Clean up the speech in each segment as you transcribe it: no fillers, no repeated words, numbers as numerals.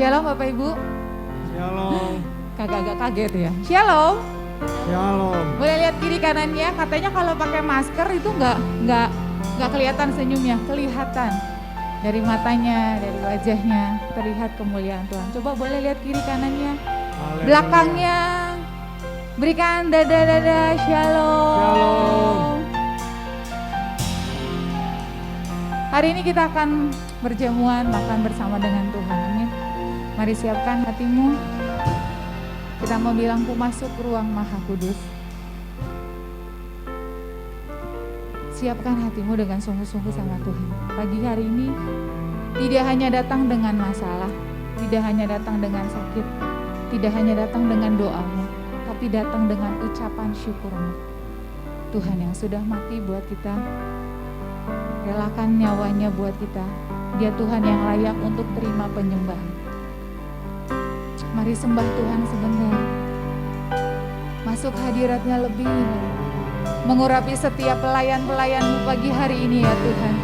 Shalom Bapak Ibu. Shalom. Agak kaget ya. Shalom. Shalom. Boleh lihat kiri kanannya. Katanya kalau pakai masker itu nggak kelihatan senyumnya, kelihatan dari matanya, dari wajahnya terlihat kemuliaan Tuhan. Coba boleh lihat kiri kanannya, Haleluya. belakangnya. Berikan dada. Shalom. Shalom. Hari ini kita akan berjamuan, makan bersama dengan Tuhan. Amin. Mari siapkan hatimu. Kita mau bilang, ku masuk ruang Maha Kudus. Siapkan hatimu dengan sungguh-sungguh sama Tuhan. Pagi hari ini tidak hanya datang dengan masalah, tidak hanya datang dengan sakit, tidak hanya datang dengan doamu, tapi datang dengan ucapan syukurmu. Tuhan yang sudah mati buat kita, relakan nyawanya buat kita. Dia Tuhan yang layak untuk terima penyembahan. Mari sembah Tuhan sebentar. Masuk hadiratnya lebih. Mengurapi setiap pelayan-pelayan-Mu pagi hari ini ya Tuhan.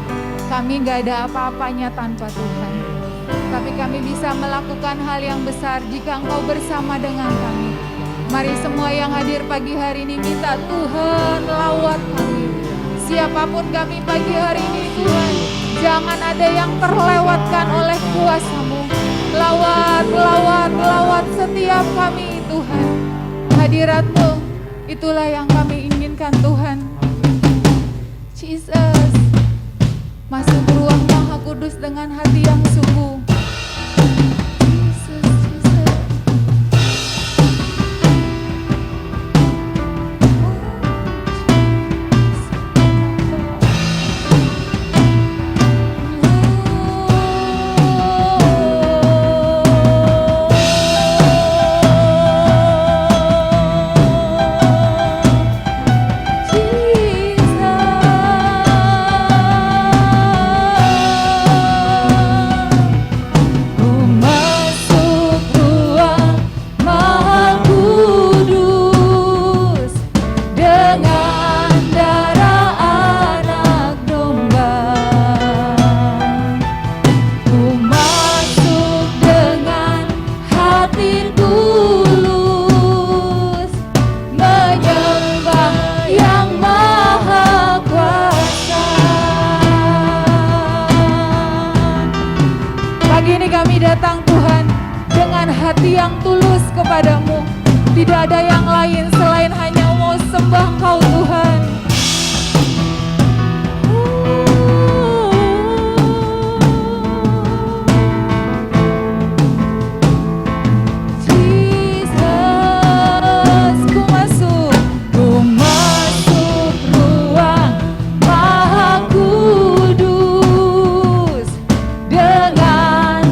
Kami gak ada apa-apanya tanpa Tuhan. Tapi kami bisa melakukan hal yang besar jika Engkau bersama dengan kami. Mari semua yang hadir pagi hari ini minta Tuhan lawat kami. Siapapun kami pagi hari ini Tuhan, jangan ada yang terlewatkan oleh kuasa-Mu. Lawat setiap kami Tuhan. Hadirat-Mu, itulah yang kami inginkan Tuhan. Jesus, masuk ruang Maha Kudus dengan hati yang sungguh. Datang Tuhan dengan hati yang tulus kepadamu. Tidak ada yang lain selain hanya mau sembah Engkau Tuhan. Jesus, ku masuk ruang Maha Kudus dengan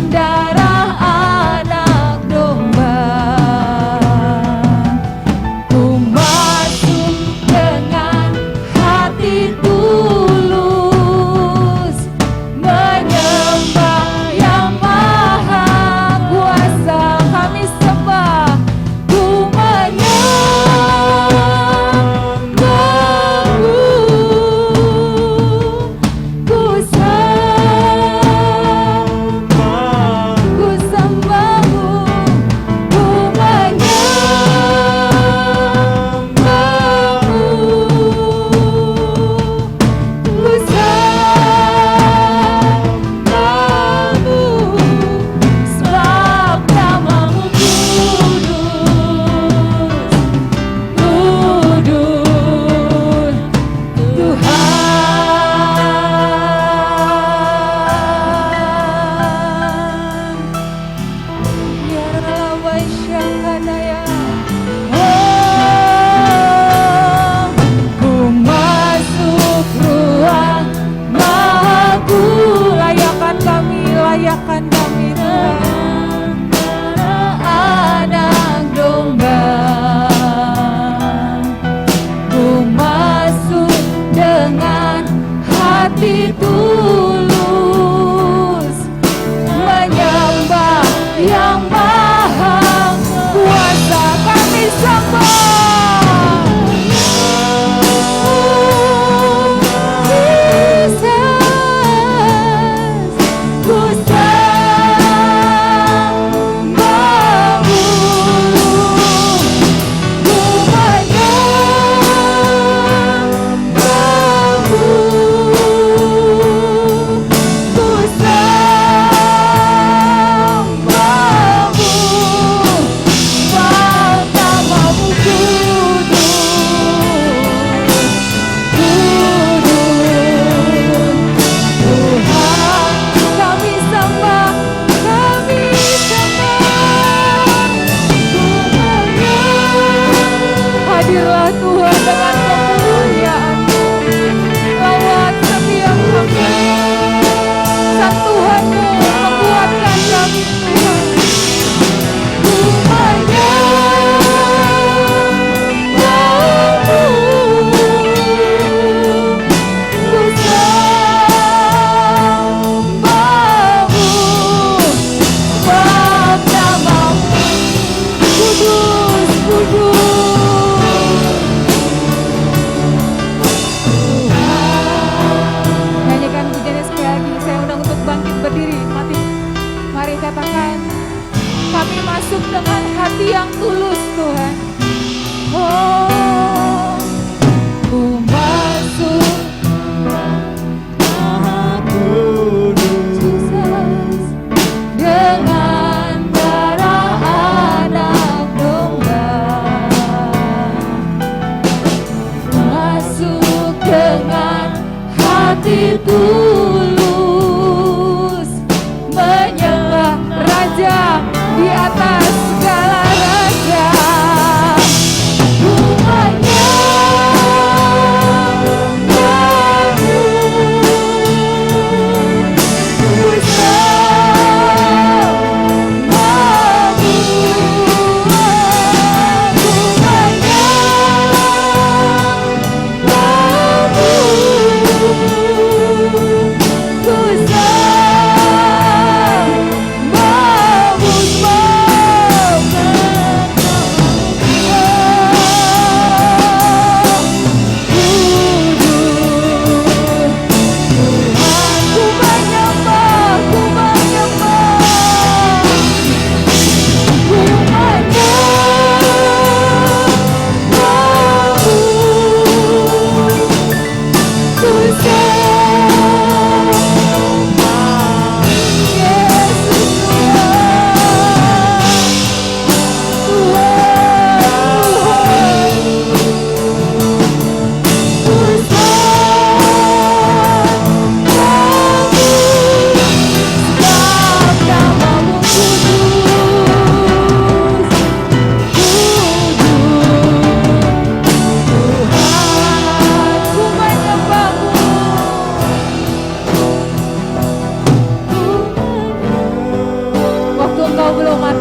hati tulus menyembah Raja di atas segala raja. Ku menyembahmu, ku sembahmu, ku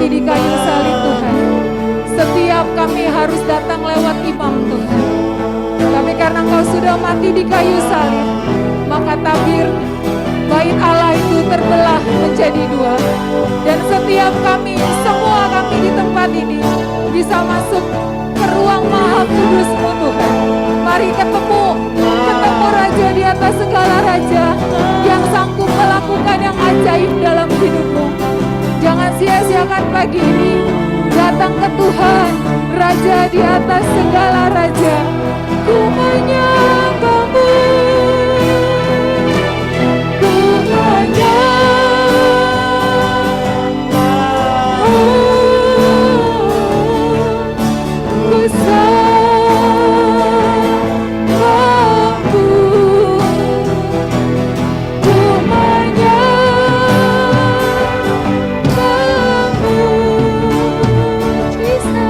di kayu salib Tuhan. Setiap kami harus datang lewat imam Tuhan. Tapi karena Engkau sudah mati di kayu salib, maka tabir bait Allah itu terbelah menjadi dua. Dan setiap kami, semua kami di tempat ini bisa masuk ke ruang maha kudus-Mu Tuhan. Mari ketemu Raja di atas segala raja yang sanggup melakukan yang ajaib dalam hidupmu. Jangan sia-siakan pagi ini. Datang ke Tuhan, Raja di atas segala raja. Ku menyembahmu, ku menyembahmu, ku sembahmu, ku menyembahmu, Jesus.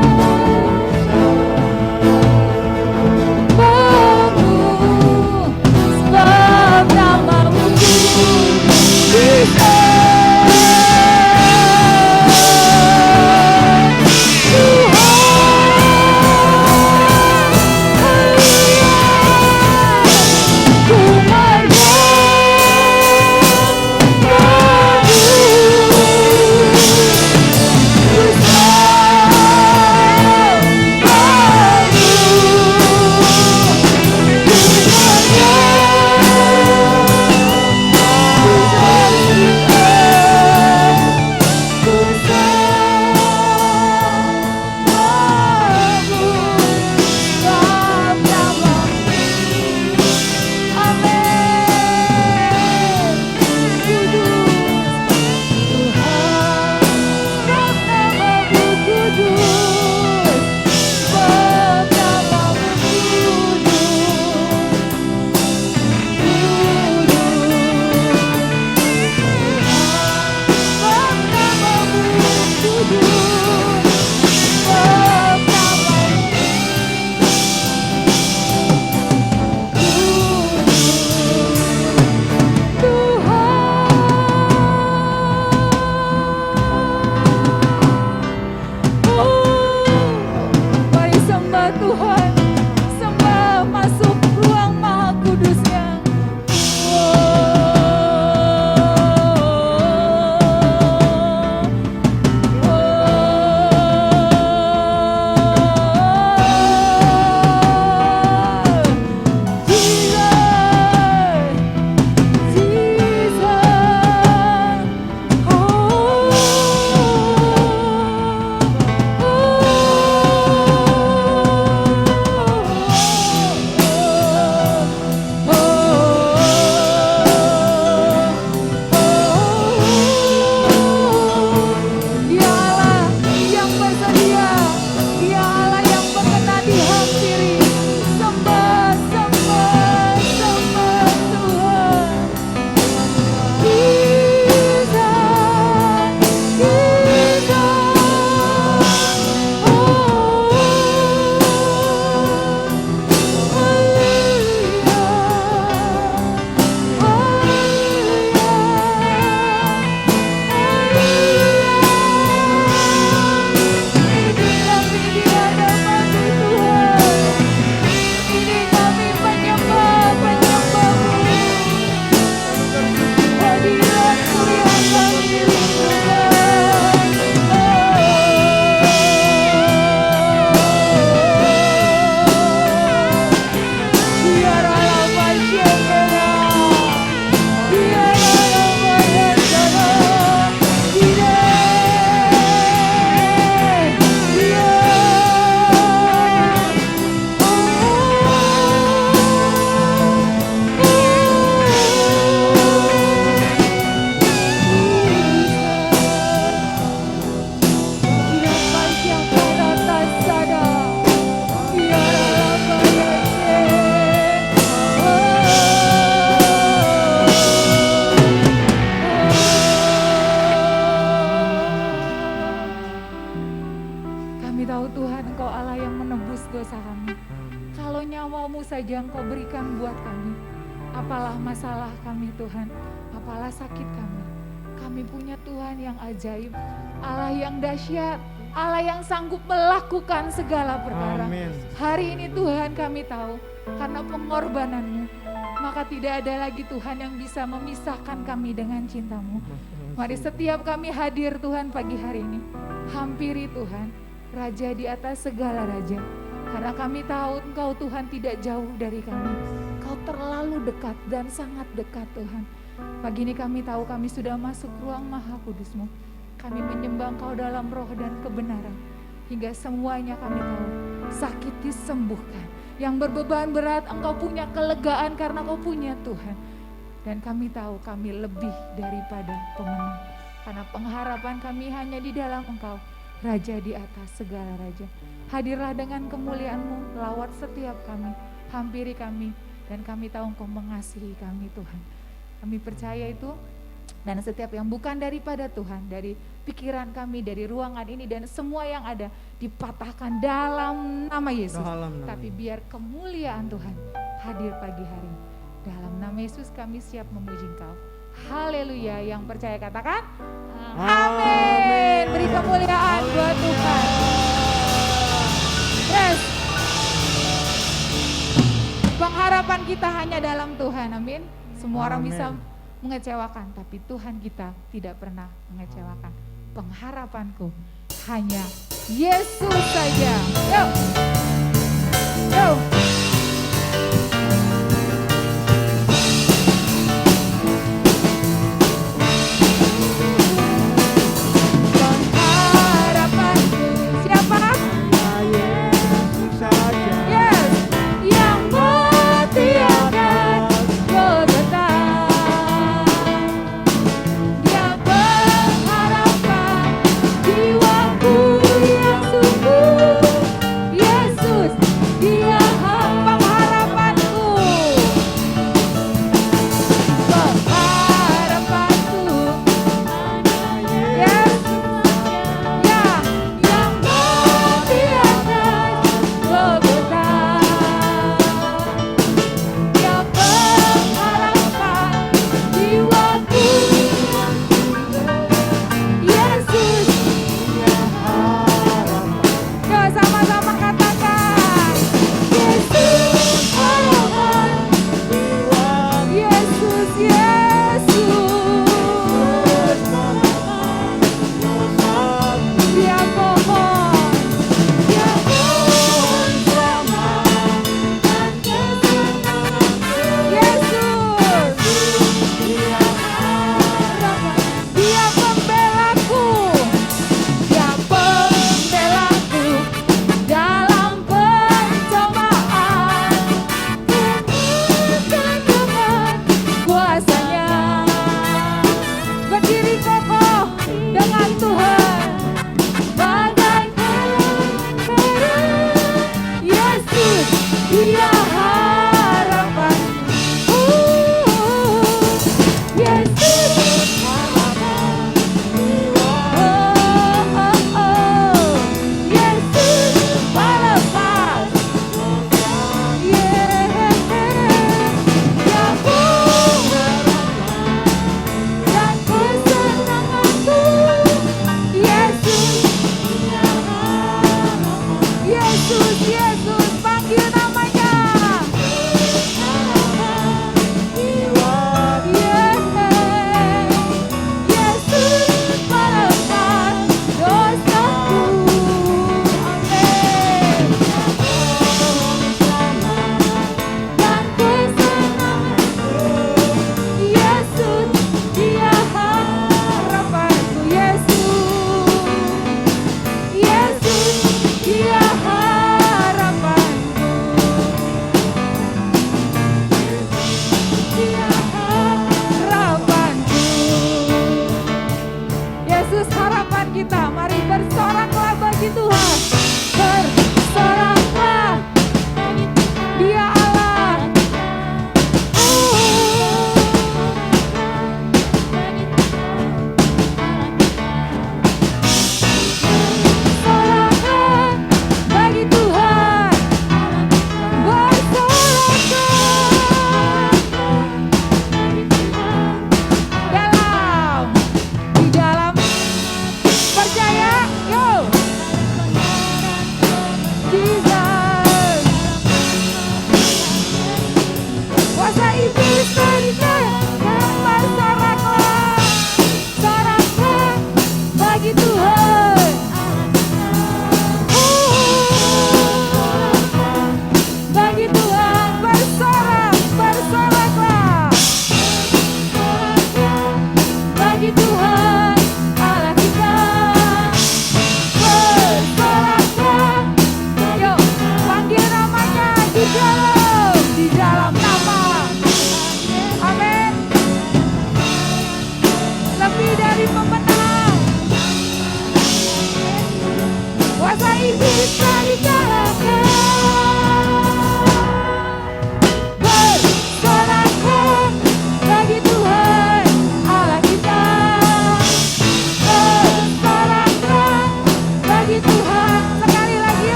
Engkau berikan buat kami. Apalah masalah kami Tuhan, apalah sakit kami. Kami punya Tuhan yang ajaib, Allah yang dahsyat, Allah yang sanggup melakukan segala perkara. Amin. Hari ini Tuhan kami tahu, karena pengorbanan-Mu, maka tidak ada lagi Tuhan yang bisa memisahkan kami dengan cinta-Mu. Mari setiap kami hadir Tuhan pagi hari ini, hampiri Tuhan, Raja di atas segala raja. Karena kami tahu Engkau Tuhan tidak jauh dari kami. Engkau terlalu dekat dan sangat dekat Tuhan. Pagi ini kami tahu kami sudah masuk ruang Maha Kudus-Mu. Kami menyembah Engkau dalam roh dan kebenaran. Hingga semuanya kami tahu sakit disembuhkan. Yang berbeban berat Engkau punya kelegaan karena Engkau punya Tuhan. Dan kami tahu kami lebih daripada pemenang. Karena pengharapan kami hanya di dalam Engkau, Raja di atas segala raja. Hadirlah dengan kemuliaan-Mu, lawat setiap kami, hampiri kami, dan kami tahu Engkau mengasihi kami Tuhan. Kami percaya itu, dan setiap yang bukan daripada Tuhan, dari pikiran kami, dari ruangan ini, dan semua yang ada, dipatahkan dalam nama Yesus. Tapi biar kemuliaan Tuhan hadir pagi hari ini. Dalam nama Yesus kami siap memuji Engkau. Haleluya, yang percaya katakan amin. Beri kemuliaan buat Tuhan. Yes. Pengharapan kita hanya dalam Tuhan, amin. Semua orang bisa mengecewakan, tapi Tuhan kita tidak pernah mengecewakan. Pengharapanku hanya Yesus saja. Yuk. Yuk. Dia pengharapan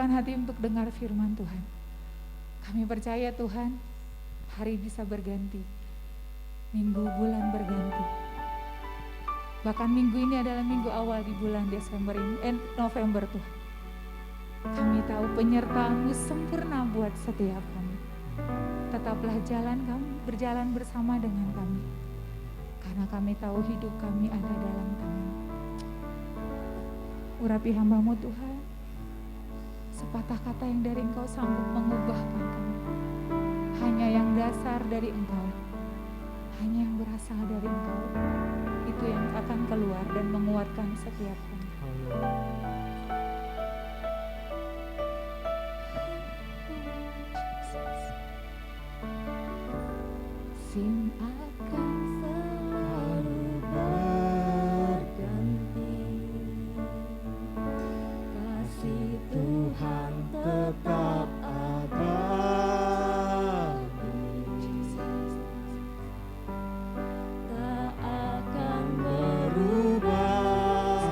siapkan hati untuk dengar firman Tuhan. Kami percaya Tuhan, hari bisa berganti, minggu, bulan berganti. Bahkan minggu ini adalah minggu awal di bulan Desember ini, November Tuhan. Kami tahu penyertaan-Mu sempurna buat setiap kami. Tetaplah berjalan bersama dengan kami. Karena kami tahu hidup kami ada dalam tangan. Urapi hamba-Mu Tuhan, sepatah kata yang dari Engkau sanggup mengubahkan kami. Hanya yang dasar dari Engkau, hanya yang berasal dari Engkau, itu yang akan keluar dan menguatkan setiap kami. Musim akan selalu berganti, kasih Tuhan tetap abadi, tak akan berubah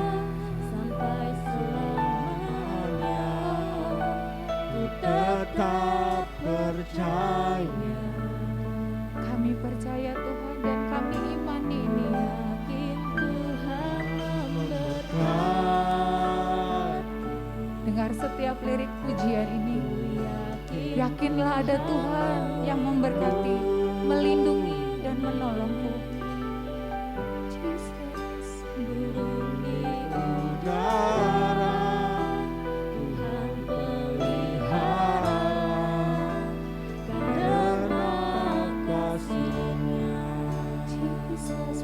sampai selamanya. Ku tetap percaya. Kami percaya Tuhan dan kami imani ini. Yakin Tuhan memberkati. Dengar setiap lirik pujian ini. Yakinlah ada Tuhan yang memberkati, melindungi dan menolongmu. Jesus, burung di udara, Tuhan pelihara.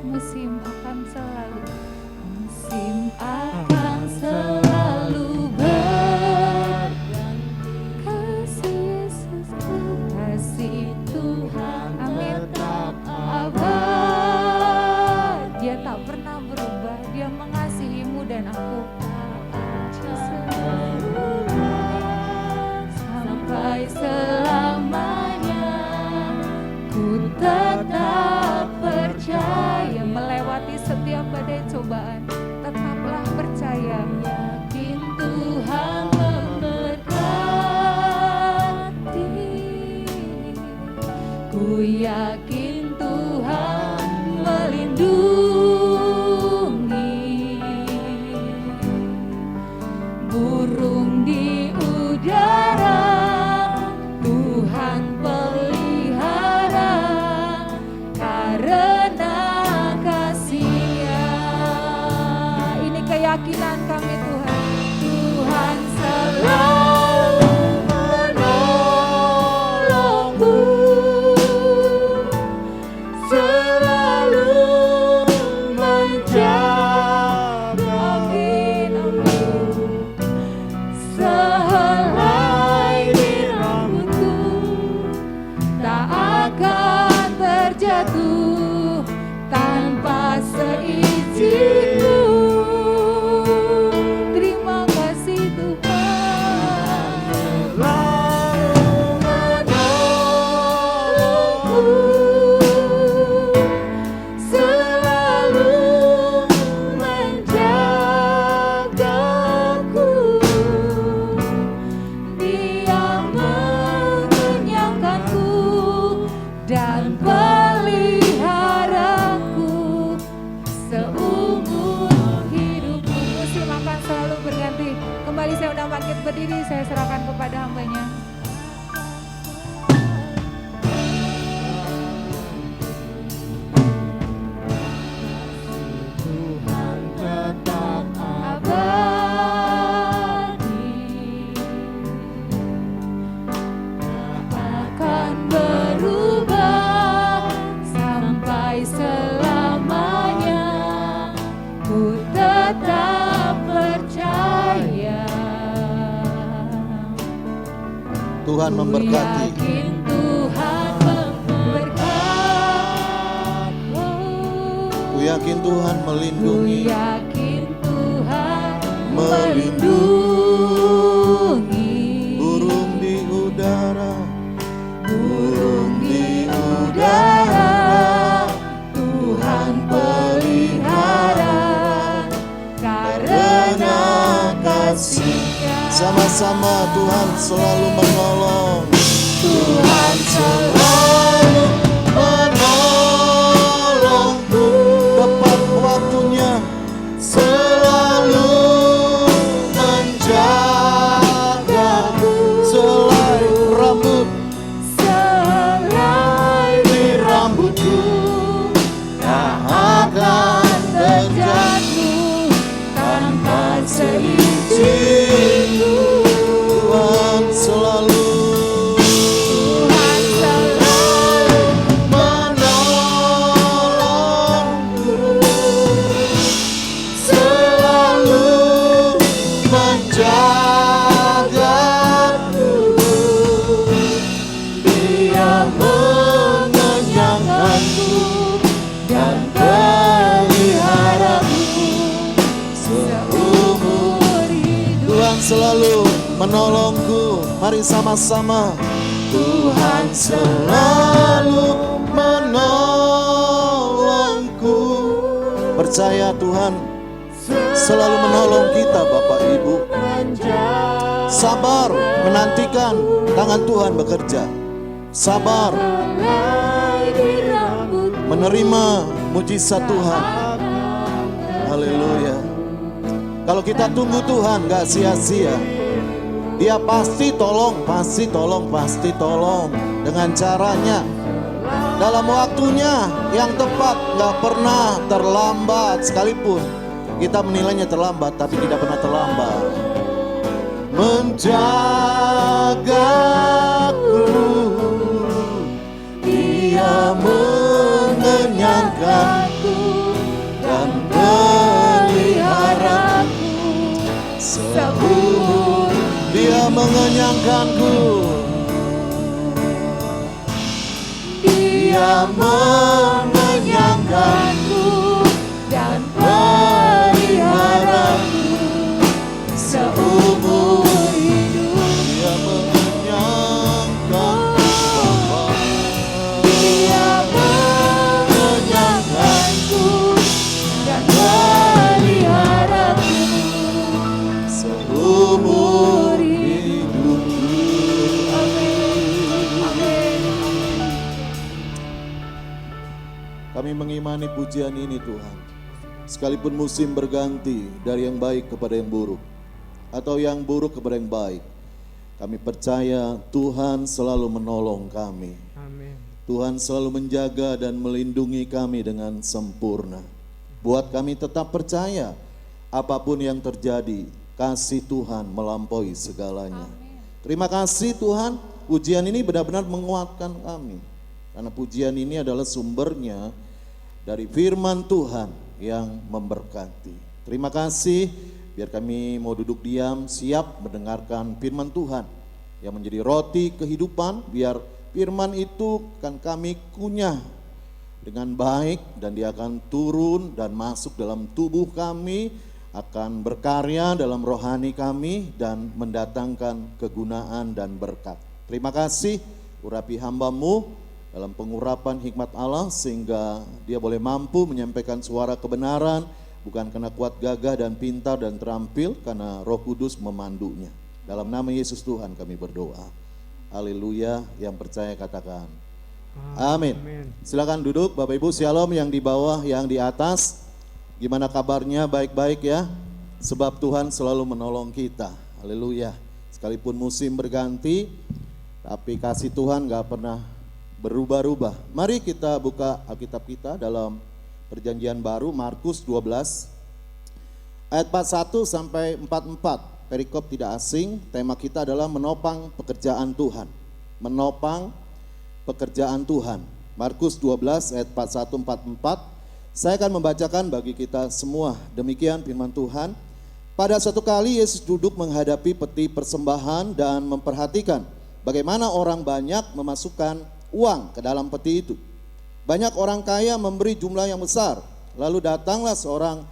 Musim akan selalu berganti, kasih Yesus, kasih Tuhan tetap abadi. Dia tak pernah berubah, Dia mengasihimu dan aku. Sampai selamanya ku tetap percaya. Melewati setiap badai cobaan, tetaplah percaya. Yakin Tuhan memberkati. Ku yakin Tuhan melindungi. Burung di udara, Tuhan pelihara. Karena kasih-Nya, ini keyakinan kami Tuhan. Tuhan selalu menolongku, selalu menjaga. Amin, amin. Sehelai di rambutku tak akan terjatuh tanpa seizinku. Terima kasih Tuhan selalu menolongku, selalu menjagaku. Dia mengenyangkanku dan peliharaku seumur hidupku. Musim akan selalu berganti. Kembali saya undang bangkit berdiri, saya serahkan kepada hambanya. Tuhan tetap abadi, tak akan berubah sampai selamanya. Ku tetap percaya. Tuhan memberkati. Yakin Tuhan memberkati. Ku yakin Tuhan Ku melindungi. yakin Tuhan melindungi. melindungi. Burung di udara, Burung di udara, Tuhan pelihara. Karena kasih-Nya. sama sama-sama. Tuhan selalu menolong. Tuhan selalu Menolongku tepat waktunya, selalu menjagaku. Selai rambut, selai di rambutku tak akan terjatuh tanpa seizinku. Tuhan selalu menolongku, selalu menjagaku. Dia mengenyangkanku dan peliharaku seumur hidup. Tuhan selalu menolongku. Mari sama-sama. Tuhan selalu menolongku. Percaya Tuhan selalu menolong kita, Bapak Ibu. Sabar menantikan tangan Tuhan bekerja. Sabar menerima mujizat Tuhan. Haleluya. Kalau kita tunggu Tuhan gak sia-sia. Dia pasti tolong, pasti tolong, pasti tolong. Dengan caranya, dalam waktunya yang tepat, gak pernah terlambat. Sekalipun kita menilainya terlambat, tapi tidak pernah terlambat. Menjagaku, Dia mengenyangkanku dan peliharaku seumur. Dia mengenyangkanku, Dia mengenyangkanku dan peliharaku seumur hidup. Dia mengenyangkanku, Dia mengenyangkanku dan peliharaku seumur hidupku. Kami mengimani pujian ini Tuhan. Sekalipun musim berganti dari yang baik kepada yang buruk, atau yang buruk kepada yang baik, kami percaya Tuhan selalu menolong kami. Amin. Tuhan selalu menjaga dan melindungi kami dengan sempurna. Buat kami tetap percaya apapun yang terjadi, kasih Tuhan melampaui segalanya. Terima kasih Tuhan, pujian ini benar-benar menguatkan kami. Karena pujian ini adalah sumbernya dari firman Tuhan yang memberkati. Terima kasih, biar kami mau duduk diam, siap mendengarkan firman Tuhan yang menjadi roti kehidupan. Biar firman itu akan kami kunyah dengan baik dan dia akan turun dan masuk dalam tubuh kami, akan berkarya dalam rohani kami dan mendatangkan kegunaan dan berkat. Terima kasih, urapi hamba-Mu dalam pengurapan hikmat Allah sehingga dia boleh mampu menyampaikan suara kebenaran, bukan karena kuat gagah dan pintar dan terampil, karena Roh Kudus memandunya. Dalam nama Yesus Tuhan kami berdoa. Haleluya. Yang percaya katakan amin. Silakan duduk Bapak Ibu. Shalom yang di bawah, yang di atas. Gimana kabarnya? Baik-baik ya. Sebab Tuhan selalu menolong kita. Haleluya. Sekalipun musim berganti, tapi kasih Tuhan gak pernah berubah-ubah. Mari kita buka Alkitab kita dalam Perjanjian Baru, Markus 12 ayat 41 sampai 44. Perikop tidak asing. Tema kita adalah menopang pekerjaan Tuhan. Menopang pekerjaan Tuhan. Markus 12 ayat 41 44. Saya akan membacakan bagi kita semua. Demikian firman Tuhan. Pada suatu kali Yesus duduk menghadapi peti persembahan dan memperhatikan bagaimana orang banyak memasukkan uang ke dalam peti itu. Banyak orang kaya memberi jumlah yang besar. Lalu datanglah seorang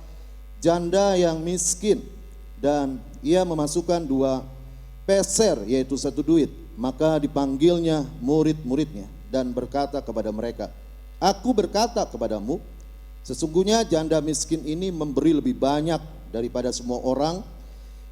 janda yang miskin dan ia memasukkan 2 peser, yaitu 1 duit. Maka dipanggilnya murid-muridnya dan berkata kepada mereka, "Aku berkata kepadamu, sesungguhnya janda miskin ini memberi lebih banyak daripada semua orang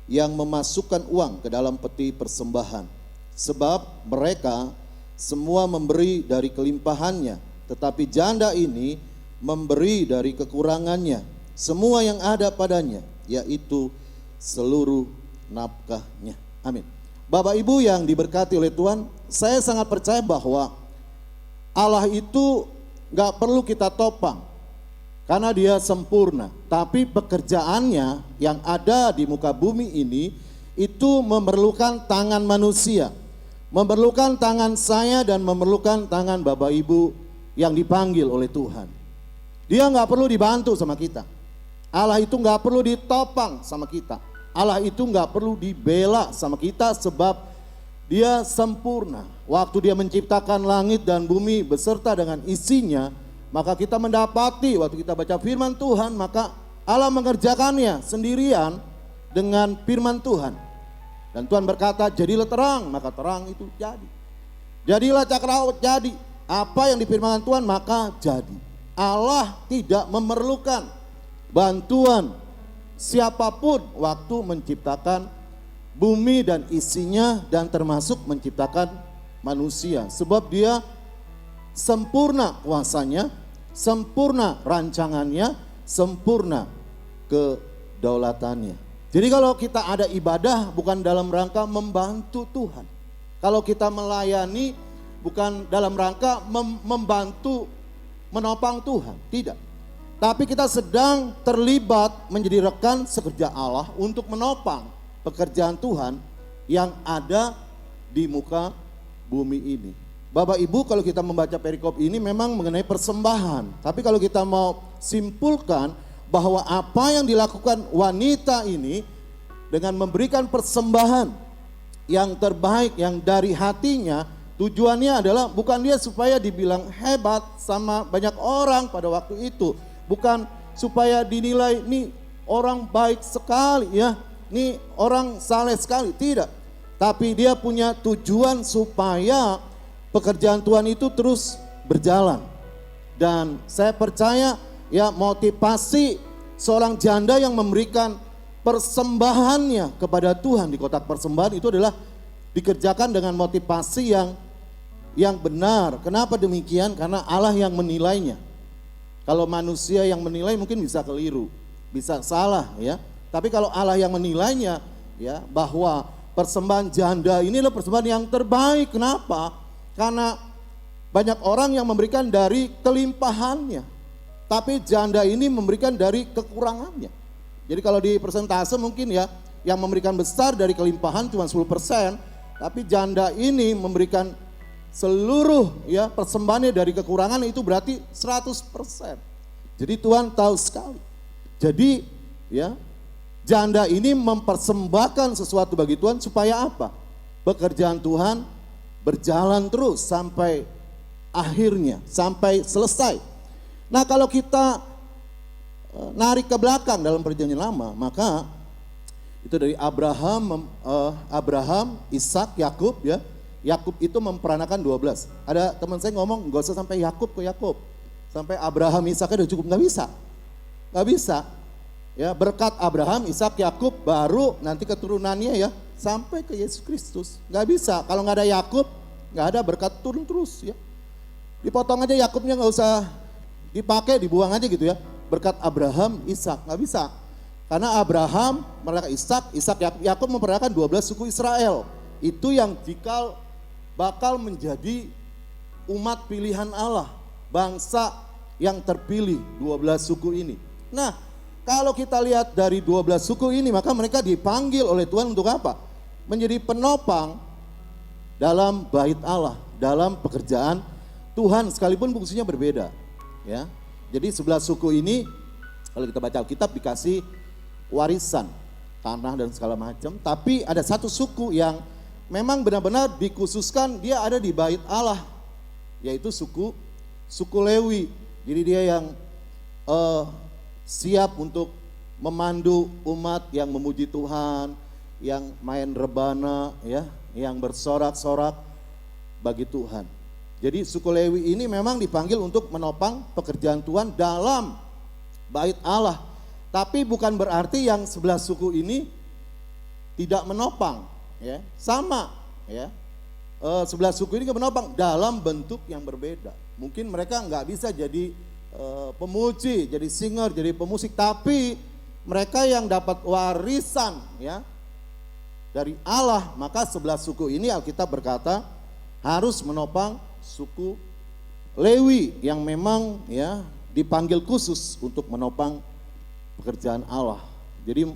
yang memasukkan uang ke dalam peti persembahan. Sebab mereka semua memberi dari kelimpahannya, tetapi janda ini memberi dari kekurangannya semua yang ada padanya, yaitu seluruh nafkahnya. Amin. Bapak Ibu yang diberkati oleh Tuhan, saya sangat percaya bahwa Allah itu gak perlu kita topang karena dia sempurna. Tapi pekerjaannya yang ada di muka bumi ini itu memerlukan tangan manusia, memerlukan tangan saya dan memerlukan tangan Bapak Ibu yang dipanggil oleh Tuhan. Dia gak perlu dibantu sama kita. Allah itu gak perlu ditopang sama kita. Allah itu gak perlu dibela sama kita sebab dia sempurna. Waktu dia menciptakan langit dan bumi beserta dengan isinya, maka kita mendapati waktu kita baca firman Tuhan, maka Allah mengerjakannya sendirian dengan firman Tuhan. Dan Tuhan berkata, jadilah terang, maka terang itu jadi. Jadilah cakrawala, jadi. Apa yang difirmankan Tuhan maka jadi. Allah tidak memerlukan bantuan siapapun waktu menciptakan bumi dan isinya dan termasuk menciptakan manusia. Sebab dia sempurna kuasanya, sempurna rancangannya, sempurna kedaulatannya. Jadi kalau kita ada ibadah bukan dalam rangka membantu Tuhan. Kalau kita melayani bukan dalam rangka membantu menopang Tuhan, tidak. Tapi kita sedang terlibat menjadi rekan sekerja Allah untuk menopang pekerjaan Tuhan yang ada di muka bumi ini. Bapak Ibu, kalau kita membaca perikop ini memang mengenai persembahan. Tapi kalau kita mau simpulkan bahwa apa yang dilakukan wanita ini dengan memberikan persembahan yang terbaik yang dari hatinya, tujuannya adalah bukan dia supaya dibilang hebat sama banyak orang pada waktu itu. Bukan supaya dinilai nih orang baik sekali ya, nih orang saleh sekali, tidak. Tapi dia punya tujuan supaya pekerjaan Tuhan itu terus berjalan. Dan saya percaya ya motivasi seorang janda yang memberikan persembahannya kepada Tuhan di kotak persembahan itu adalah dikerjakan dengan motivasi yang benar. Kenapa demikian? Karena Allah yang menilainya. Kalau manusia yang menilai mungkin bisa keliru, bisa salah ya. Tapi kalau Allah yang menilainya ya, bahwa persembahan janda ini adalah persembahan yang terbaik. Kenapa? Karena banyak orang yang memberikan dari kelimpahannya, tapi janda ini memberikan dari kekurangannya. Jadi kalau di persentase mungkin ya, yang memberikan besar dari kelimpahan cuma 10%, tapi janda ini memberikan seluruh ya persembahannya dari kekurangan, itu berarti 100%. Jadi Tuhan tahu sekali. Jadi ya, janda ini mempersembahkan sesuatu bagi Tuhan supaya apa? Pekerjaan Tuhan berjalan terus sampai akhirnya, sampai selesai. Nah, kalau kita narik ke belakang dalam perjanjian lama, maka itu dari Abraham, Ishak, Yakub ya. Yakub itu memperanakan 12. Ada teman saya ngomong, gak usah sampai Yakub ke Yakub, sampai Abraham, Ishak udah cukup. Gak bisa, gak bisa. Ya, berkat Abraham, Ishak, Yakub, baru nanti keturunannya ya sampai ke Yesus Kristus. Gak bisa, kalau nggak ada Yakub, nggak ada berkat turun terus ya. Dipotong aja Yakubnya, nggak usah dipakai, dibuang aja gitu ya. Berkat Abraham, Ishak, nggak bisa. Karena Abraham memperanakan Ishak, Yakub memperanakan 12 suku Israel. Itu yang bakal menjadi umat pilihan Allah, bangsa yang terpilih 12 suku ini. Nah, kalau kita lihat dari 12 suku ini, maka mereka dipanggil oleh Tuhan untuk apa? Menjadi penopang dalam bait Allah, dalam pekerjaan Tuhan, sekalipun fungsinya berbeda. Ya, jadi 11 suku ini, kalau kita baca Alkitab dikasih warisan, tanah dan segala macam. Tapi ada satu suku yang memang benar-benar dikhususkan, dia ada di bait Allah, yaitu suku Lewi. Jadi dia yang siap untuk memandu umat yang memuji Tuhan, yang main rebana ya, yang bersorak-sorak bagi Tuhan. Jadi suku Lewi ini memang dipanggil untuk menopang pekerjaan Tuhan dalam bait Allah. Tapi bukan berarti yang 11 suku ini tidak menopang, ya, sama, ya. 11 suku ini menopang dalam bentuk yang berbeda. Mungkin mereka nggak bisa jadi pemuji, jadi singer, jadi pemusik, tapi mereka yang dapat warisan, ya, dari Allah, maka 11 suku ini Alkitab berkata harus menopang suku Lewi yang memang, ya, dipanggil khusus untuk menopang pekerjaan Allah. Jadi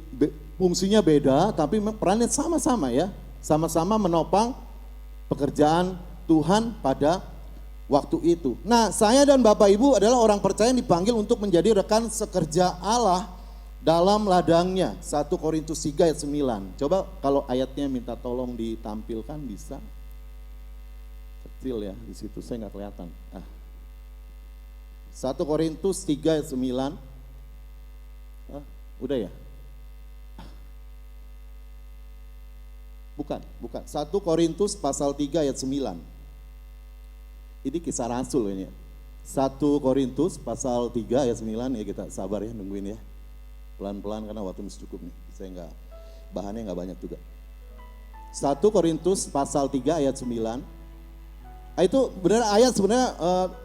fungsinya beda tapi perannya sama-sama, ya, sama-sama menopang pekerjaan Tuhan pada waktu itu. Nah, saya dan Bapak Ibu adalah orang percaya yang dipanggil untuk menjadi rekan sekerja Allah dalam ladangnya. 1 Korintus 3 ayat 9. Coba kalau ayatnya minta tolong ditampilkan, bisa? Kecil ya di situ, saya nggak kelihatan. 1 Korintus 3 ayat 9. Udah ya? Bukan. 1 Korintus pasal 3 ayat 9. Ini kisah rasul ini. 1 Korintus pasal 3 ayat 9, ya, kita sabar ya, nungguin ya. Pelan-pelan karena waktu masih cukup nih. Saya bahannya nggak banyak juga. 1 Korintus pasal 3 ayat 9. Itu benar ayat sebenarnya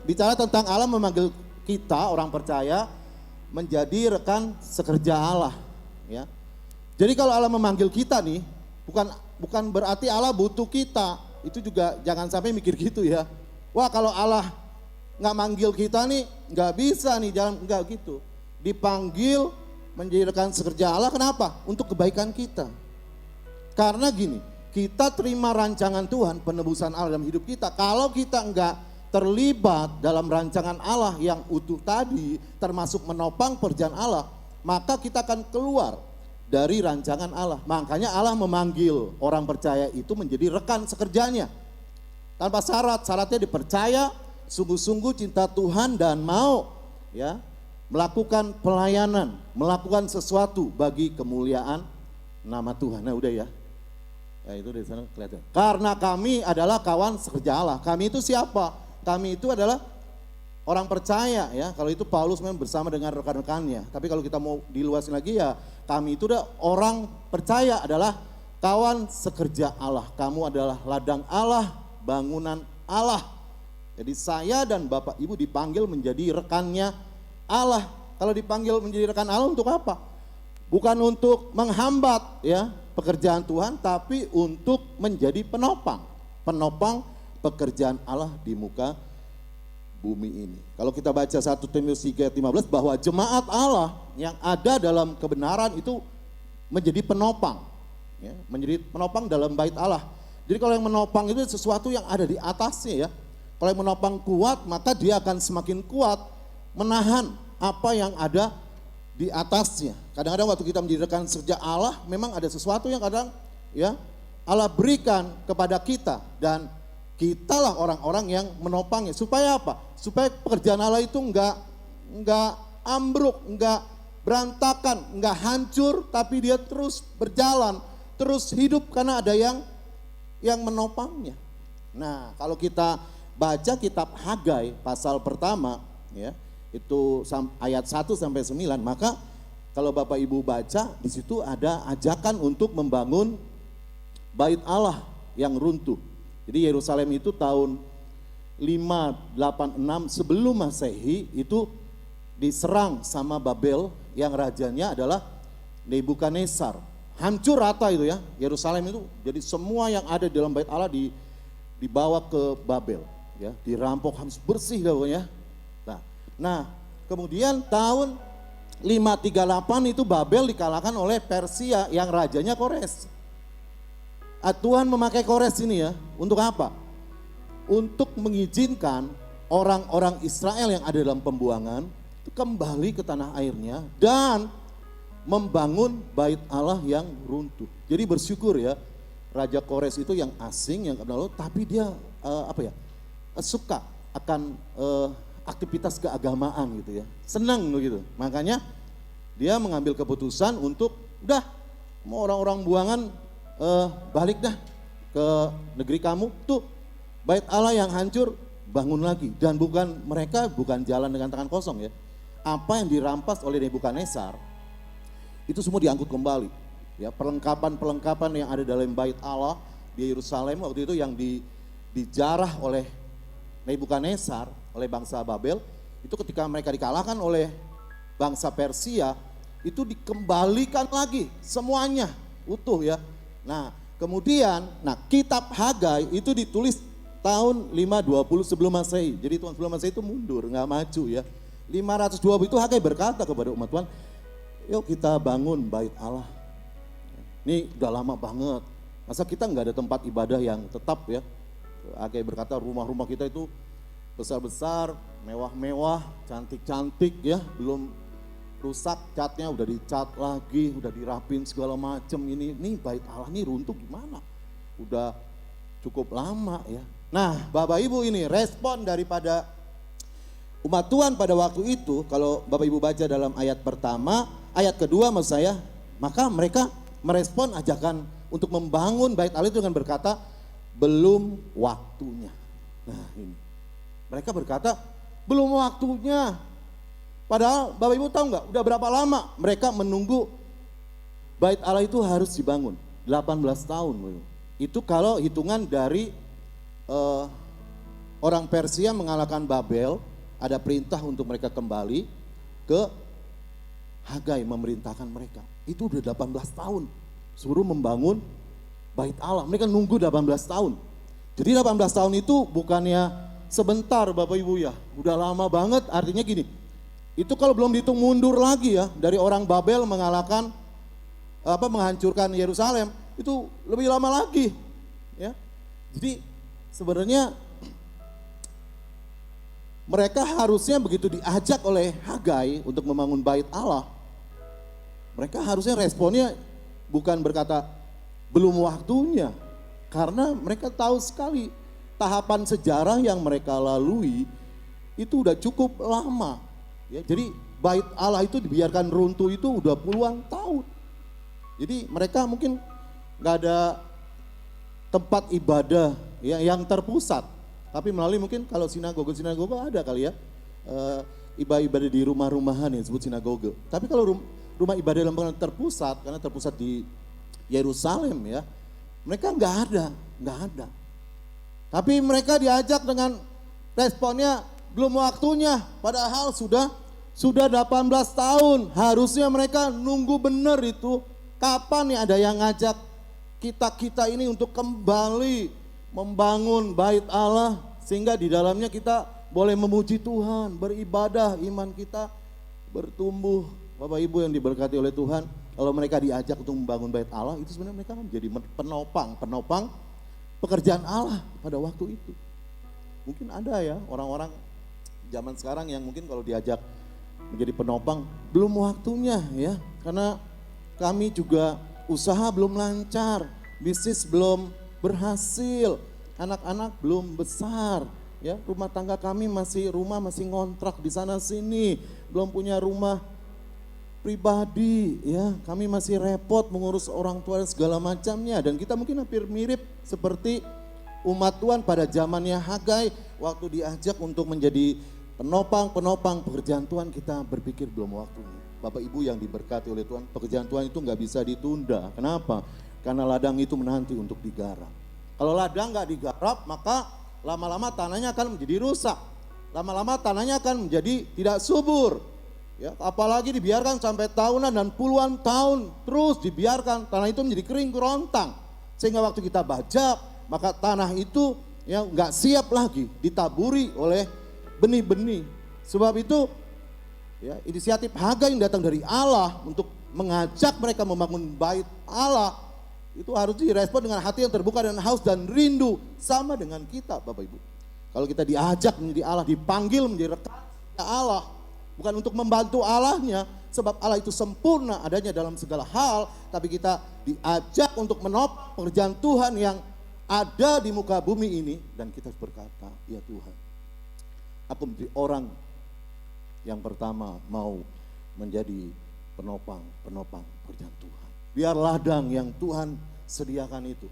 bicara tentang Allah memanggil kita orang percaya menjadi rekan sekerja Allah, ya. Jadi kalau Allah memanggil kita nih, bukan berarti Allah butuh kita. Itu juga jangan sampai mikir gitu ya. Wah, kalau Allah nggak manggil kita nih nggak bisa nih jalan, nggak gitu. Dipanggil menjadi rekan sekerja Allah, kenapa? Untuk kebaikan kita. Karena gini, kita terima rancangan Tuhan, penebusan Allah dalam hidup kita. Kalau kita enggak terlibat dalam rancangan Allah yang utuh tadi, termasuk menopang pekerjaan Allah, maka kita akan keluar dari rancangan Allah. Makanya Allah memanggil orang percaya itu menjadi rekan sekerjanya. Tanpa syarat, syaratnya dipercaya, sungguh-sungguh cinta Tuhan dan mau, ya, melakukan pelayanan, melakukan sesuatu bagi kemuliaan nama Tuhan. Nah, udah ya. Ya, itu dari sana kelihatan. Karena kami adalah kawan sekerja Allah. Kami itu siapa? Kami itu adalah orang percaya, ya. Kalau itu Paulus memang bersama dengan rekan-rekannya. Tapi kalau kita mau diluasin lagi, ya, kami itu adalah orang percaya, adalah kawan sekerja Allah. Kamu adalah ladang Allah, bangunan Allah. Jadi saya dan Bapak Ibu dipanggil menjadi rekannya Allah. Kalau dipanggil menjadi rekan Allah untuk apa? Bukan untuk menghambat, ya, pekerjaan Tuhan, tapi untuk menjadi penopang pekerjaan Allah di muka bumi ini. Kalau kita baca 1 Timotius 3 ayat 15, bahwa jemaat Allah yang ada dalam kebenaran itu menjadi penopang, ya, menjadi penopang dalam bait Allah. Jadi kalau yang menopang itu sesuatu yang ada di atasnya, ya. Kalau yang menopang kuat, maka dia akan semakin kuat menahan apa yang ada di atasnya. Kadang-kadang waktu kita mendirikan sekerja Allah, memang ada sesuatu yang kadang, ya, Allah berikan kepada kita, dan kitalah orang-orang yang menopangnya. Supaya apa? Supaya pekerjaan Allah itu enggak ambruk, enggak berantakan, enggak hancur, tapi dia terus berjalan, terus hidup karena ada yang menopangnya. Nah, kalau kita baca kitab Hagai pasal pertama, ya, itu ayat 1 sampai 9, maka kalau Bapak Ibu baca di situ ada ajakan untuk membangun bait Allah yang runtuh. Jadi Yerusalem itu tahun 586 sebelum Masehi itu diserang sama Babel yang rajanya adalah Nebukadnezar. Hancur rata itu, ya, Yerusalem itu. Jadi semua yang ada di dalam bait Allah dibawa ke Babel, ya, dirampok, harus bersih ya. Nah, kemudian tahun 538 itu Babel dikalahkan oleh Persia yang rajanya Kores. Tuhan memakai Kores ini, ya, untuk apa? Untuk mengizinkan orang-orang Israel yang ada dalam pembuangan itu kembali ke tanah airnya dan membangun bait Allah yang runtuh. Jadi bersyukur, ya, Raja Kores itu yang asing, yang kenal, tapi dia suka akan aktivitas keagamaan gitu, ya, senang begitu. Makanya dia mengambil keputusan untuk udah mau orang-orang buangan balik dah ke negeri kamu, tuh bait Allah yang hancur bangun lagi. Dan mereka bukan jalan dengan tangan kosong, ya. Apa yang dirampas oleh Nebukadnezar itu semua diangkut kembali, Ya, perlengkapan-perlengkapan yang ada dalam bait Allah di Yerusalem waktu itu yang dijarah oleh Nebukadnezar, oleh bangsa Babel, itu ketika mereka dikalahkan oleh bangsa Persia, itu dikembalikan lagi semuanya utuh ya. Nah, kemudian kitab Hagai itu ditulis tahun 520 sebelum Masehi. Jadi tahun sebelum Masehi itu mundur, nggak maju ya. 520 itu Hagai berkata kepada umat Tuhan, yuk kita bangun bait Allah. Ini udah lama banget. Masa kita nggak ada tempat ibadah yang tetap ya. Hagai berkata rumah-rumah kita itu besar-besar, mewah-mewah, cantik-cantik ya. Belum rusak, catnya udah dicat lagi, udah dirapin segala macem. Ini bait Allah ini runtuh gimana? Udah cukup lama ya. Nah Bapak Ibu ini respon daripada umat Tuhan pada waktu itu, kalau Bapak Ibu baca dalam ayat pertama, ayat kedua maksud saya, maka mereka merespon ajakan untuk membangun bait Allah itu dengan berkata, belum waktunya. Nah ini, mereka berkata, belum waktunya. Padahal Bapak Ibu tahu nggak, udah berapa lama mereka menunggu bait Allah itu harus dibangun? 18 tahun. Itu kalau hitungan dari orang Persia mengalahkan Babel, ada perintah untuk mereka kembali ke Hagai memerintahkan mereka. Itu udah 18 tahun suruh membangun bait Allah. Mereka nunggu 18 tahun. Jadi 18 tahun itu bukannya sebentar Bapak Ibu ya. Udah lama banget, artinya gini. Itu kalau belum dihitung mundur lagi ya, dari orang Babel mengalahkan menghancurkan Yerusalem, itu lebih lama lagi ya. Jadi sebenarnya mereka harusnya begitu diajak oleh Hagai untuk membangun bait Allah, mereka harusnya responnya bukan berkata belum waktunya, karena mereka tahu sekali tahapan sejarah yang mereka lalui itu udah cukup lama. Ya, jadi bait Allah itu dibiarkan runtuh itu udah puluhan tahun. Jadi mereka mungkin nggak ada tempat ibadah ya, yang terpusat. Tapi melalui mungkin kalau sinagoga ada kali ya, ibadah di rumah-rumahan yang disebut sinagoga. Tapi kalau rumah ibadah dalam terpusat, karena terpusat di Yerusalem ya, mereka nggak ada. Tapi mereka diajak dengan responnya belum waktunya, padahal sudah 18 tahun, harusnya mereka nunggu benar itu. Kapan nih ada yang ngajak kita ini untuk kembali membangun bait Allah sehingga di dalamnya kita boleh memuji Tuhan, beribadah, iman kita bertumbuh. Bapak Ibu yang diberkati oleh Tuhan, kalau mereka diajak untuk membangun bait Allah, itu sebenarnya mereka menjadi penopang pekerjaan Allah pada waktu itu. Mungkin ada ya orang-orang zaman sekarang yang mungkin kalau diajak menjadi penopang, belum waktunya ya, karena kami juga usaha belum lancar, bisnis belum berhasil, anak-anak belum besar, ya rumah tangga kami masih ngontrak di sana sini, belum punya rumah pribadi, ya kami masih repot mengurus orang tua dan segala macamnya. Dan kita mungkin hampir mirip seperti umat Tuhan pada zamannya Hagai, waktu diajak untuk menjadi penopang pekerjaan Tuhan, kita berpikir belum waktunya. Bapak Ibu yang diberkati oleh Tuhan, pekerjaan Tuhan itu nggak bisa ditunda. Kenapa? Karena ladang itu menanti untuk digarap. Kalau ladang nggak digarap, maka lama-lama tanahnya akan menjadi rusak. Lama-lama tanahnya akan menjadi tidak subur. Ya, apalagi dibiarkan sampai tahunan dan puluhan tahun terus dibiarkan, tanah itu menjadi kering kerontang. Sehingga waktu kita bajak, maka tanah itu ya nggak siap lagi ditaburi oleh benih-benih. Sebab itu ya, inisiatif Hagai yang datang dari Allah untuk mengajak mereka membangun bait Allah, itu harus direspon dengan hati yang terbuka dan haus dan rindu, sama dengan kita Bapak Ibu. Kalau kita diajak menjadi Allah, dipanggil menjadi rekan Allah, bukan untuk membantu Allahnya, sebab Allah itu sempurna adanya dalam segala hal, tapi kita diajak untuk menopang pekerjaan Tuhan yang ada di muka bumi ini, dan kita berkata, ya Tuhan, aku menjadi orang yang pertama mau menjadi penopang pekerjaan Tuhan. Biar ladang yang Tuhan sediakan itu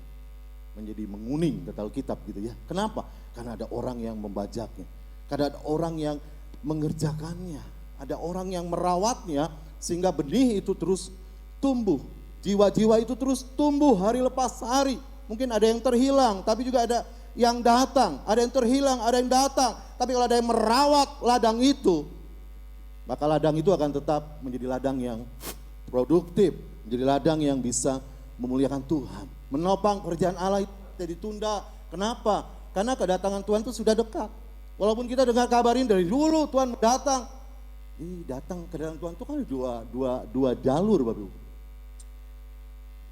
menjadi menguning, kata Alkitab gitu ya. Kenapa? Karena ada orang yang membajaknya, karena ada orang yang mengerjakannya, ada orang yang merawatnya sehingga benih itu terus tumbuh Jiwa-jiwa itu terus tumbuh hari lepas hari. Mungkin ada yang terhilang, tapi juga ada yang datang. Ada yang terhilang, ada yang datang. Tapi kalau ada yang merawat ladang itu, maka ladang itu akan tetap menjadi ladang yang produktif. Menjadi ladang yang bisa memuliakan Tuhan. Menopang pekerjaan Allah itu tidak ditunda. Kenapa? Karena kedatangan Tuhan itu sudah dekat. Walaupun kita dengar kabar ini dari dulu Tuhan datang. Datang ke dalam Tuhan itu kan dua jalur Bapak Ibu.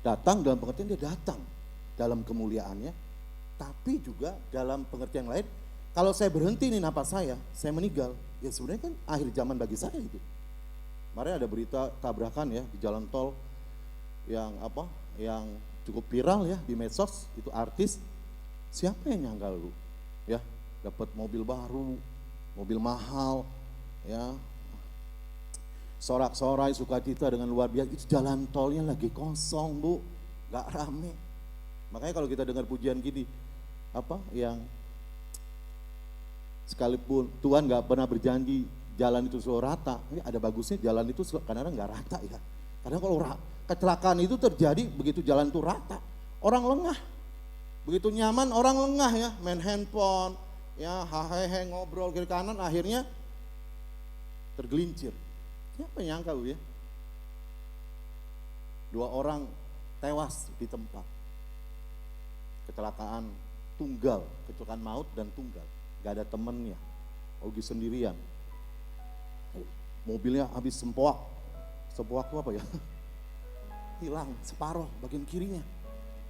Datang dalam pengertian dia datang dalam kemuliaannya, tapi juga dalam pengertian lain, kalau saya berhenti nih napas saya meninggal, ya sebenarnya kan akhir zaman bagi saya itu. Kemarin ada berita tabrakan ya di jalan tol yang cukup viral ya di medsos, itu artis, siapa yang nyangka lu ya dapat mobil baru, mobil mahal ya, sorak-sorai sukacita dengan luar biasa. Itu jalan tolnya lagi kosong Bu, gak rame. Makanya kalau kita dengar pujian gini, yang sekalipun Tuhan gak pernah berjanji jalan itu selalu rata, ini ada bagusnya jalan itu kadang-kadang gak rata ya. Kadang kalau kecelakaan itu terjadi begitu jalan itu rata, orang lengah. Begitu nyaman orang lengah ya, main handphone, ya hahehe ngobrol kiri kanan, akhirnya tergelincir. Siapa yang nyangka Bu ya? 2 orang tewas di tempat. Kecelakaan tunggal, kecelakaan maut dan tunggal. Gak ada temennya, Ogi sendirian. Mobilnya habis sempoak. Sempoak itu apa ya? Hilang separuh bagian kirinya.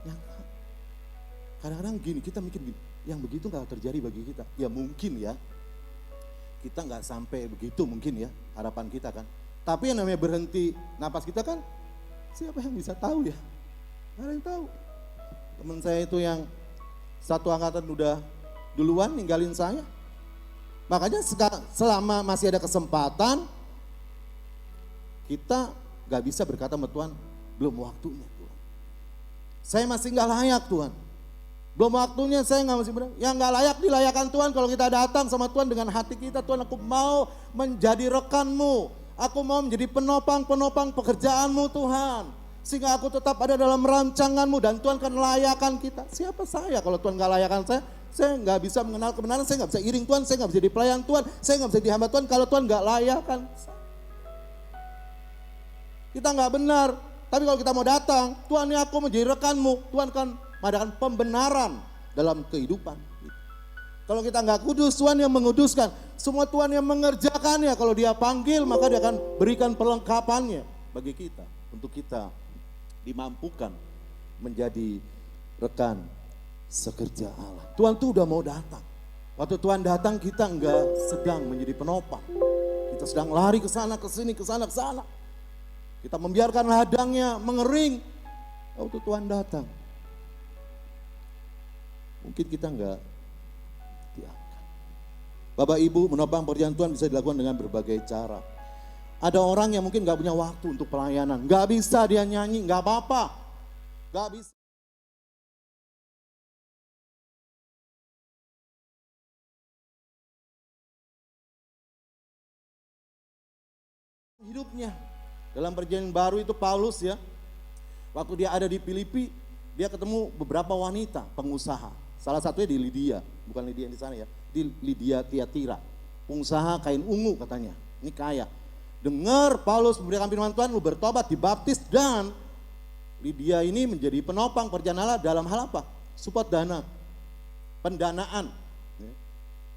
Nyangka. Kadang-kadang gini, kita mikir gini, yang begitu gak terjadi bagi kita. Ya mungkin ya. Kita nggak sampai begitu mungkin ya, harapan kita kan. Tapi yang namanya berhenti napas kita kan, siapa yang bisa tahu ya? Nggak ada yang tahu. Teman saya itu yang satu angkatan udah duluan ninggalin saya. Makanya selama masih ada kesempatan, kita nggak bisa berkata sama Tuhan, belum waktunya Tuhan. Saya masih nggak layak Tuhan. Belum waktunya, saya nggak masih benar. Yang nggak layak dilayakan Tuhan kalau kita datang sama Tuhan dengan hati kita. Tuhan, aku mau menjadi rekanmu. Aku mau menjadi penopang pekerjaanmu Tuhan. Sehingga aku tetap ada dalam rancanganmu dan Tuhan akan layakan kita. Siapa saya kalau Tuhan nggak layakan saya? Saya nggak bisa mengenal kebenaran, saya nggak bisa iring Tuhan, saya nggak bisa jadi pelayan Tuhan, saya nggak bisa jadi hamba Tuhan kalau Tuhan nggak layakan. Kita nggak benar. Tapi kalau kita mau datang, Tuhan ini aku menjadi rekanmu. Tuhan akan mengadakan pembenaran dalam kehidupan. Kalau kita nggak kudus, Tuhan yang menguduskan. Semua Tuhan yang mengerjakannya. Kalau dia panggil, maka dia akan berikan perlengkapannya bagi kita. Untuk kita dimampukan menjadi rekan sekerja Allah. Tuhan tuh udah mau datang. Waktu Tuhan datang kita nggak sedang menjadi penopang. Kita sedang lari ke sana, ke sini, ke sana, ke sana. Kita membiarkan ladangnya mengering. Waktu Tuhan datang, mungkin kita enggak diangkat. Bapak Ibu, menopang pekerjaan Tuhan bisa dilakukan dengan berbagai cara. Ada orang yang mungkin enggak punya waktu untuk pelayanan, enggak bisa dia nyanyi, enggak apa-apa, enggak bisa. Hidupnya dalam perjanjian baru itu Paulus ya, waktu dia ada di Filipi, dia ketemu beberapa wanita pengusaha. Salah satunya di Lydia, bukan Lydia yang di sana ya, di Lydia Tiatira. Pengusaha kain ungu katanya, ini kaya. Dengar Paulus memberikan firman Tuhan, lu bertobat, dibaptis, dan Lydia ini menjadi penopang pekerjaan Allah dalam hal apa? Support dana, pendanaan.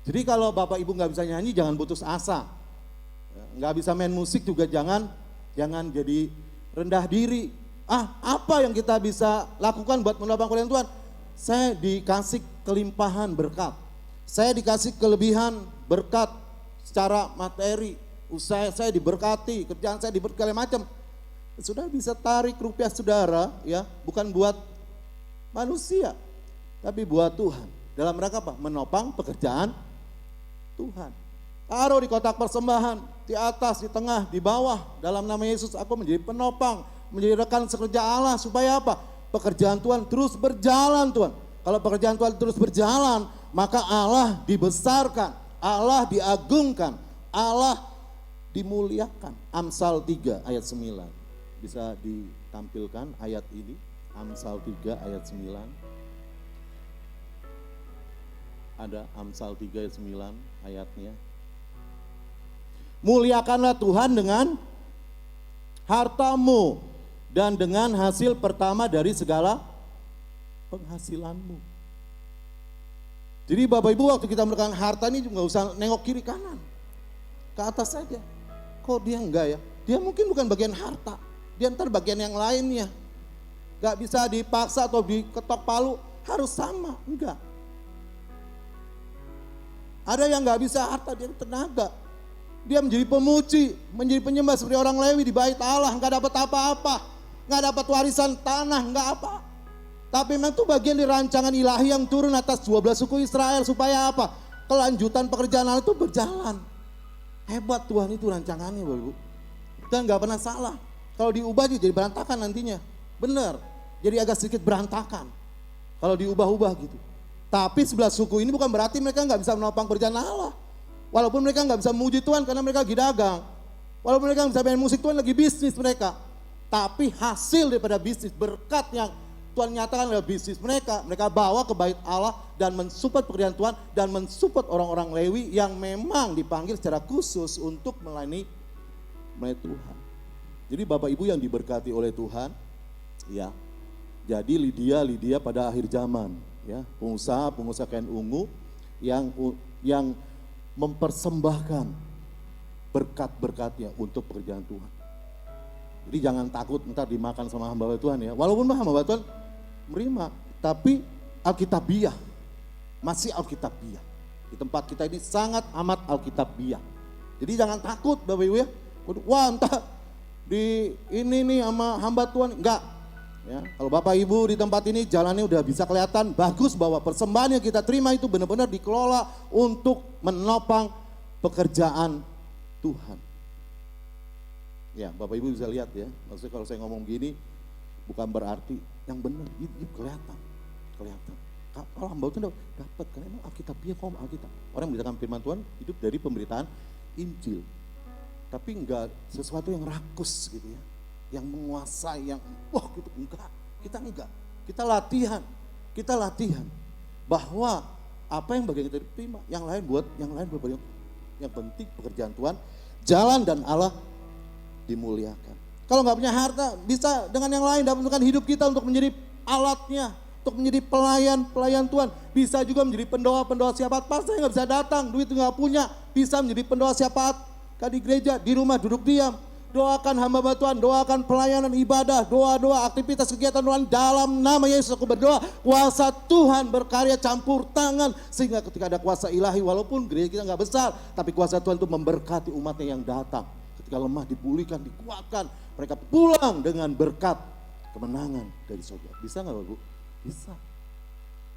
Jadi kalau Bapak Ibu nggak bisa nyanyi, jangan putus asa. Nggak bisa main musik juga jangan jadi rendah diri. Apa yang kita bisa lakukan buat menopang pekerjaan Tuhan? Saya dikasih kelimpahan berkat. Saya dikasih kelebihan berkat secara materi. Usaha saya diberkati, kerjaan saya diberkati macam. Sudah bisa tarik rupiah saudara ya, bukan buat manusia, tapi buat Tuhan. Dalam rangka apa? Menopang pekerjaan Tuhan. Taruh di kotak persembahan, di atas, di tengah, di bawah. Dalam nama Yesus aku menjadi penopang, menjadi rekan sekerja Allah. Supaya apa? Pekerjaan Tuhan terus berjalan Tuhan. Kalau pekerjaan Tuhan terus berjalan, maka Allah dibesarkan, Allah diagungkan, Allah dimuliakan. Amsal 3 ayat 9. Bisa tampilkan ayat ini, Amsal 3 ayat 9. Ada Amsal 3 ayat 9 ayatnya. Muliakanlah Tuhan dengan hartamu dan dengan hasil pertama dari segala penghasilanmu. Jadi Bapak Ibu, waktu kita melakukan harta ini nggak usah nengok kiri kanan, ke atas saja. Kok dia enggak ya? Dia mungkin bukan bagian harta, dia ntar bagian yang lainnya. Gak bisa dipaksa atau diketok palu, harus sama, enggak. Ada yang gak bisa harta, dia tenaga. Dia menjadi pemuji, menjadi penyembah seperti orang Lewi di bait Allah, gak dapat apa-apa, gak dapat warisan tanah, gak apa. Tapi memang itu bagian dari rancangan ilahi yang turun atas 12 suku Israel supaya apa? Kelanjutan pekerjaan Allah itu berjalan. Hebat Tuhan itu rancangannya Bapak Ibu. Dan gak pernah salah. Kalau diubah jadi berantakan nantinya. Benar, jadi agak sedikit berantakan. Kalau diubah-ubah gitu. Tapi 11 suku ini bukan berarti mereka gak bisa menopang pekerjaan Allah. Walaupun mereka gak bisa memuji Tuhan karena mereka lagi dagang. Walaupun mereka gak bisa main musik, Tuhan lagi bisnis mereka. Tapi hasil daripada bisnis, berkat yang Tuhan nyatakan adalah bisnis mereka. Mereka bawa ke bait Allah dan mensupport pekerjaan Tuhan dan mensupport orang-orang Lewi yang memang dipanggil secara khusus untuk melayani Tuhan. Jadi Bapak Ibu yang diberkati oleh Tuhan, ya. Jadi Lydia pada akhir zaman, ya, pengusaha kain ungu yang mempersembahkan berkat-berkatnya untuk pekerjaan Tuhan. Jadi jangan takut ntar dimakan sama hamba Tuhan ya. Walaupun hamba Tuhan menerima, tapi Alkitabiah, masih Alkitabiah. Di tempat kita ini sangat amat Alkitabiah. Jadi jangan takut Bapak Ibu ya. Wah entah di ini nih sama hamba Tuhan, enggak. Ya, kalau Bapak Ibu di tempat ini jalannya udah bisa kelihatan bagus bahwa persembahan yang kita terima itu benar-benar dikelola untuk menopang pekerjaan Tuhan. Ya, Bapak Ibu bisa lihat ya. Maksudnya kalau saya ngomong gini bukan berarti yang benar, itu kelihatan. Kalau hamba Tuhan dapat, karena emang Alkitabiah kok Alkitab. Orang yang memberitakan firman Tuhan hidup dari pemberitaan Injil. Tapi enggak sesuatu yang rakus gitu ya. Yang menguasai, yang wah gitu, enggak. Kita latihan. Bahwa apa yang bagian kita diterima, yang lain buat yang penting pekerjaan Tuhan, jalan dan Allah dimuliakan. Kalau nggak punya harta, bisa dengan yang lain dapatkan hidup kita untuk menjadi alatnya, untuk menjadi pelayan Tuhan. Bisa juga menjadi pendoa syafaat. Pastor nggak bisa datang, duit nggak punya, bisa menjadi pendoa syafaat di gereja, di rumah duduk diam. Doakan hamba Tuhan, doakan pelayanan ibadah, doa-doa, aktivitas kegiatan Tuhan dalam nama Yesus aku berdoa. Kuasa Tuhan berkarya campur tangan sehingga ketika ada kuasa ilahi walaupun gereja kita nggak besar, tapi kuasa Tuhan itu memberkati umatnya yang datang. Ketika lemah dipulihkan, dikuatkan, mereka pulang dengan berkat kemenangan dari surga. Bisa nggak Bu? Bisa.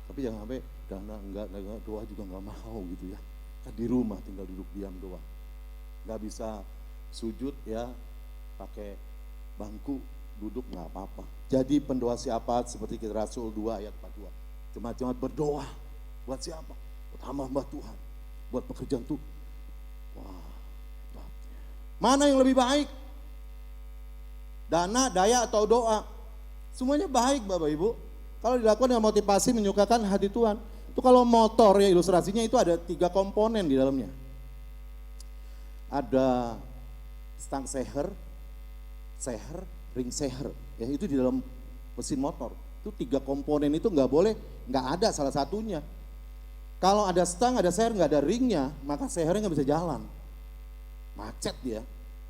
Tapi jangan sampai dana enggak, doa juga nggak mau gitu ya. Kan di rumah tinggal duduk diam doa. Nggak bisa sujud ya pakai bangku duduk nggak apa-apa. Jadi pendoa syafaat seperti kita Rasul 2 ayat 42. Jemaat-jemaat berdoa buat siapa? Buat hamba Tuhan, buat pekerjaan Tuhan. Wah, mana yang lebih baik? Dana, daya atau doa? Semuanya baik Bapak Ibu. Kalau dilakukan dengan motivasi menyukakan hati Tuhan. Itu kalau motor ya ilustrasinya itu ada 3 komponen di dalamnya. Ada stang seher, ring seher, ya itu di dalam mesin motor. Itu 3 komponen itu nggak ada salah satunya. Kalau ada stang, ada seher, nggak ada ringnya, maka sehernya nggak bisa jalan, macet dia.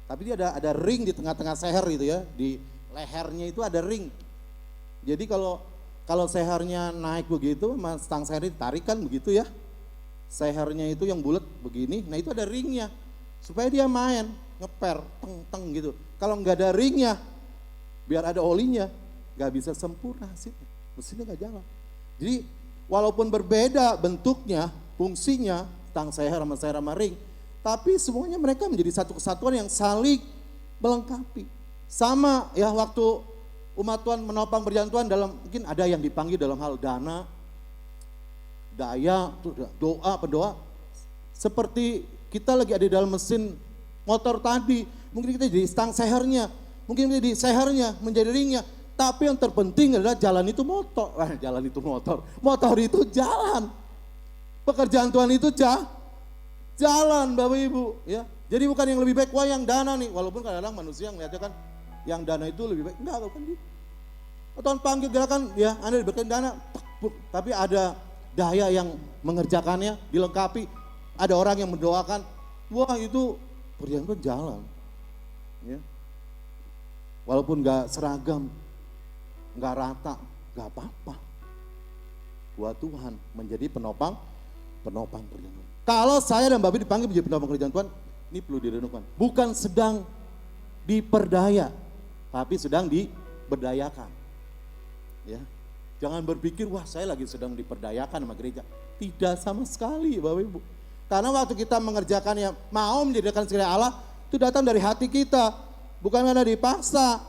Tapi dia ada ring di tengah-tengah seher itu ya, di lehernya itu ada ring. Jadi kalau sehernya naik begitu, stang seher ditarikan begitu ya, sehernya itu yang bulat begini, nah itu ada ringnya. Supaya dia main, ngeper, teng gitu. Kalau nggak ada ringnya, biar ada olinya, nggak bisa sempurna hasilnya. Mesinnya nggak jalan. Jadi walaupun berbeda bentuknya, fungsinya, stang seher sama ring, tapi semuanya mereka menjadi satu kesatuan yang saling melengkapi. Sama ya waktu umat Tuhan menopang pekerjaan Tuhan dalam, mungkin ada yang dipanggil dalam hal dana, daya, doa, pendoa. Seperti kita lagi ada di dalam mesin motor tadi, mungkin kita jadi stang sehernya. mungkin menjadi sehernya, menjadi ringnya. Tapi yang terpenting adalah jalan itu motor. Motor itu jalan. Pekerjaan Tuhan itu jalan Bapak Ibu. Ya. Jadi bukan yang lebih baik, wah yang dana nih. Walaupun kadang-kadang manusia melihatnya kan yang dana itu lebih baik. Enggak, bukan gitu. Tuhan panggil gerakan, ya Anda diberikan dana. Tapi ada daya yang mengerjakannya, dilengkapi. Ada orang yang mendoakan. Wah itu pekerjaan Tuhan jalan. Ya. Walaupun enggak seragam, enggak rata, enggak apa-apa. Buat Tuhan menjadi penopang pekerjaan Tuhan. Kalau saya dan Bapak dipanggil menjadi penopang pekerjaan Tuhan, ini perlu direnungkan. Bukan sedang diperdaya, tapi sedang diberdayakan. Ya. Jangan berpikir, wah saya lagi sedang diperdayakan sama gereja. Tidak sama sekali Bapak Ibu. Karena waktu kita mengerjakan yang mau menjadikan sekiranya Allah, itu datang dari hati kita. Bukan karena dipaksa.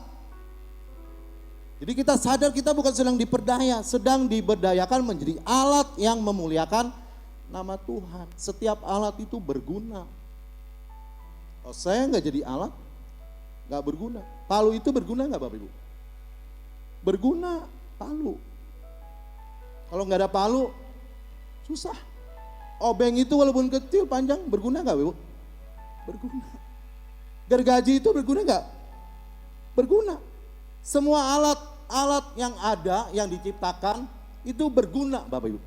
Jadi kita sadar kita bukan sedang diperdaya, sedang diberdayakan menjadi alat yang memuliakan nama Tuhan. Setiap alat itu berguna. Kalau saya nggak jadi alat, nggak berguna. Palu itu berguna nggak Bapak Ibu? Berguna palu. Kalau nggak ada palu, susah. Obeng itu walaupun kecil, panjang, berguna nggak Bapak Ibu? Berguna. Gergaji itu berguna nggak? Berguna. Semua alat yang ada, yang diciptakan, itu berguna Bapak Ibu.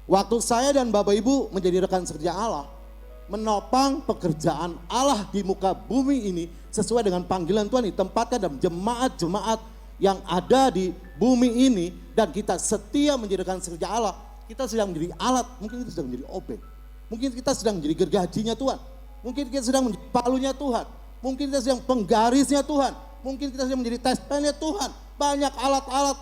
Waktu saya dan Bapak Ibu menjadi rekan kerja Allah, menopang pekerjaan Allah di muka bumi ini sesuai dengan panggilan Tuhan, ditempatkan dalam jemaat-jemaat yang ada di bumi ini, dan kita setia menjadi rekan kerja Allah, kita sedang menjadi alat, mungkin kita sedang menjadi obeng, mungkin kita sedang menjadi gergajinya Tuhan, mungkin kita sedang menjadi palunya Tuhan, mungkin kita sedang penggarisnya Tuhan, mungkin kita sedang menjadi tespelnya Tuhan, banyak alat-alat.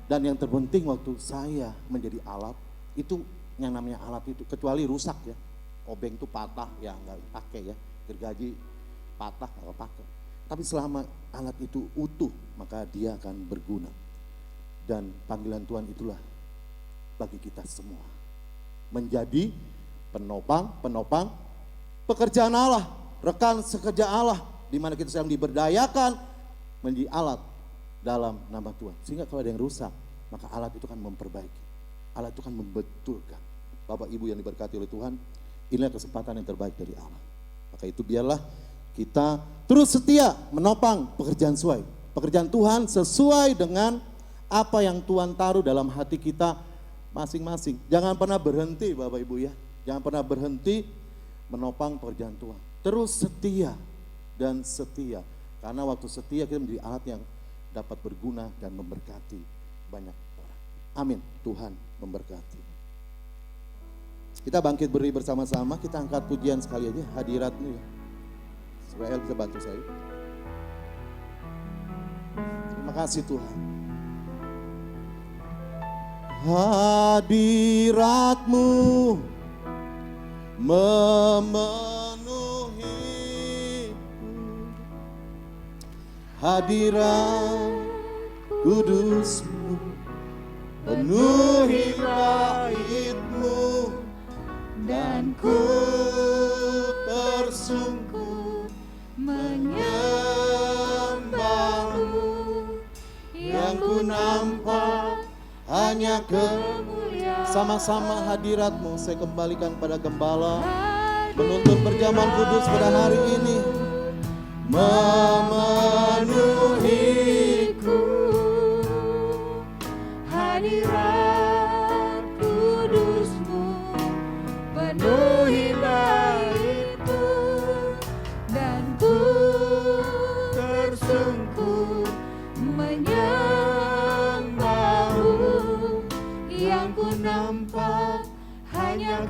Dan yang terpenting waktu saya menjadi alat, itu yang namanya alat itu, kecuali rusak ya, obeng itu patah ya nggak pakai ya, gergaji patah nggak pakai. Tapi selama alat itu utuh, maka dia akan berguna. Dan panggilan Tuhan itulah bagi kita semua, menjadi penopang pekerjaan Allah, rekan sekerja Allah, di mana kita sedang diberdayakan menjadi alat dalam nama Tuhan. Sehingga kalau ada yang rusak, maka alat itu kan memperbaiki, alat itu kan membetulkan. Bapak Ibu yang diberkati oleh Tuhan, inilah kesempatan yang terbaik dari Allah. Maka itu biarlah kita terus setia menopang pekerjaan Tuhan sesuai dengan apa yang Tuhan taruh dalam hati kita masing-masing. Jangan pernah berhenti Bapak Ibu ya, jangan pernah berhenti menopang pekerjaan Tuhan. Terus setia dan setia, karena waktu setia kita menjadi alat yang dapat berguna dan memberkati banyak orang. Amin. Tuhan memberkati. Kita bangkit berdiri bersama-sama, kita angkat pujian sekali aja, hadiratmu ya. Supaya El bisa bantu saya. Terima kasih Tuhan. Hadiratmu memenuhi, hadirat kudusmu penuhi baitmu, dan ku tersungkur menyembahmu. Yang ku nampak hanya sama-sama hadiratmu. Saya kembalikan pada gembala menuntut perjamuan kudus pada hari ini, memenuhiku. Hadirat kudusmu penuhi baitmu, dan ku tersungkur menyembahmu. Yang ku nampak hanya